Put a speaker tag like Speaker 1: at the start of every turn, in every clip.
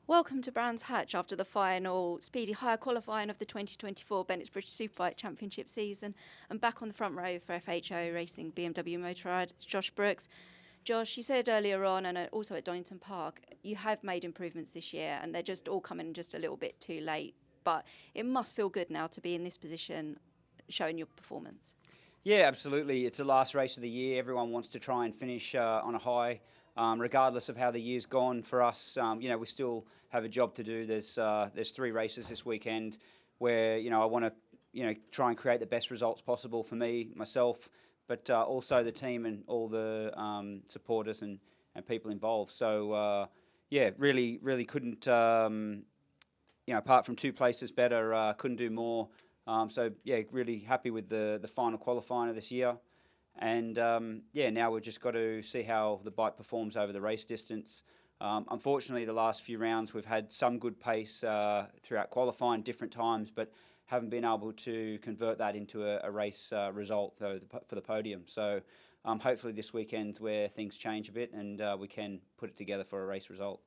Speaker 1: Welcome to Brands Hatch after the final Speedy Hire Qualifying of the 2024 Bennetts British Superbike Championship season. And back on the front row for FHO Racing BMW Motorrad, it's Josh Brooks. Josh, you said earlier on, and also at Donington Park, you have made improvements this year and they're just all coming just a little bit too late. But it must feel good now to be in this position, showing your performance.
Speaker 2: Yeah, absolutely. It's the last race of the year. Everyone wants to try and finish on a high, regardless of how the year's gone for us. We still have a job to do. There's 3 races this weekend where I want to try and create the best results possible for me, myself, but also the team and all the supporters and people involved. So really couldn't apart from 2 places better, couldn't do more. Really happy with the final qualifying of this year. And now we've just got to see how the bike performs over the race distance. Unfortunately, the last few rounds we've had some good pace throughout qualifying, different times, but haven't been able to convert that into a race result for the podium. So hopefully this weekend's where things change a bit and we can put it together for a race result.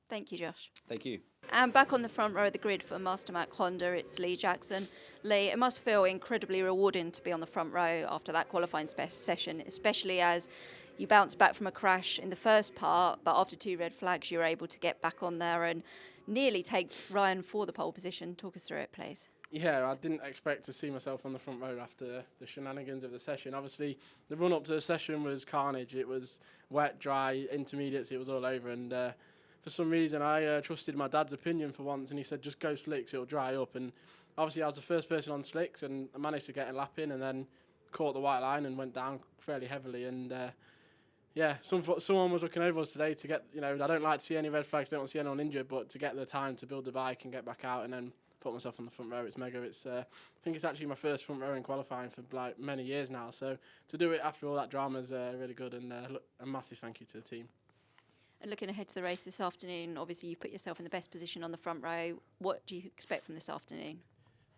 Speaker 1: Thank you, Josh.
Speaker 2: Thank you.
Speaker 1: And back on the front row of the grid for Mastermac Honda, it's Lee Jackson. Lee, it must feel incredibly rewarding to be on the front row after that qualifying session, especially as you bounced back from a crash in the first part, but after 2 red flags, you were able to get back on there and nearly take Ryan for the pole position. Talk us through it, please.
Speaker 3: Yeah, I didn't expect to see myself on the front row after the shenanigans of the session. Obviously, the run-up to the session was carnage. It was wet, dry, intermediates, it was all over, and for some reason, I trusted my dad's opinion for once, and he said, just go slicks, it'll dry up. And obviously, I was the first person on slicks, and I managed to get a lap in, and then caught the white line and went down fairly heavily. And someone was looking over us today to get, I don't like to see any red flags, don't want to see anyone injured, but to get the time to build the bike and get back out and then put myself on the front row, it's mega. I think it's actually my first front row in qualifying for like many years now. So to do it after all that drama is really good, and a massive thank you to the team.
Speaker 1: And looking ahead to the race this afternoon, obviously you've put yourself in the best position on the front row. What do you expect from this afternoon?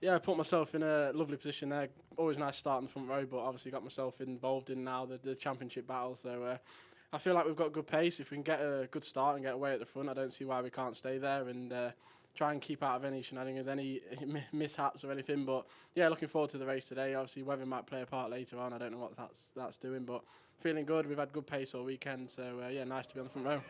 Speaker 3: Yeah, I put myself in a lovely position there. Always nice start in the front row, but obviously got myself involved in now the championship battle. So I feel like we've got good pace. If we can get a good start and get away at the front, I don't see why we can't stay there and try and keep out of any shenanigans, any mishaps or anything. But yeah, looking forward to the race today. Obviously, weather might play a part later on. I don't know what that's doing, but feeling good. We've had good pace all weekend, so nice to be on the front row.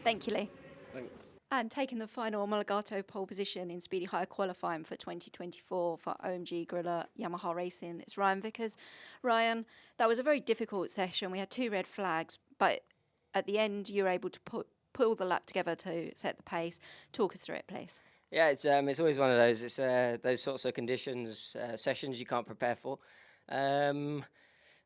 Speaker 1: Thank you, Lee.
Speaker 3: Thanks.
Speaker 1: And taking the final homologato pole position in Speedy Hire Qualifying for 2024 for OMG Gorilla Yamaha Racing, it's Ryan Vickers. Ryan, that was a very difficult session. We had 2 red flags, but at the end you were able to pull the lap together to set the pace. Talk us through it, please.
Speaker 4: Yeah, it's always one of those. It's those sorts of conditions, sessions you can't prepare for.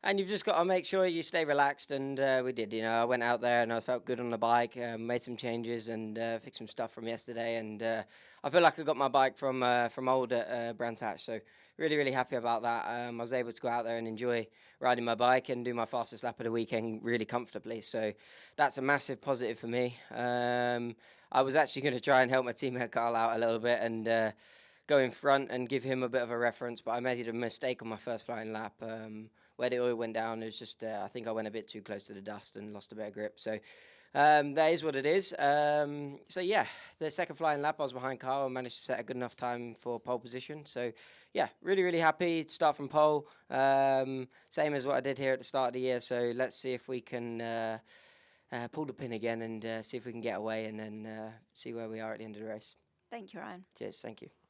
Speaker 4: And you've just got to make sure you stay relaxed, and we did. I went out there and I felt good on the bike, made some changes and fixed some stuff from yesterday, and I feel like I got my bike from old at Brands Hatch, so really happy about that. I was able to go out there and enjoy riding my bike and do my fastest lap of the weekend really comfortably, so that's a massive positive for me. I was actually going to try and help my teammate Carl out a little bit and go in front and give him a bit of a reference, but I made a mistake on my first flying lap. Where the oil went down, it was just, I think I went a bit too close to the dust and lost a bit of grip. So that is what it is. The second flying lap, I was behind Carl and managed to set a good enough time for pole position. So yeah, really happy to start from pole. Same as what I did here at the start of the year. So let's see if we can pull the pin again and see if we can get away and then see where we are at the end of the race.
Speaker 1: Thank you, Ryan.
Speaker 4: Cheers, thank you.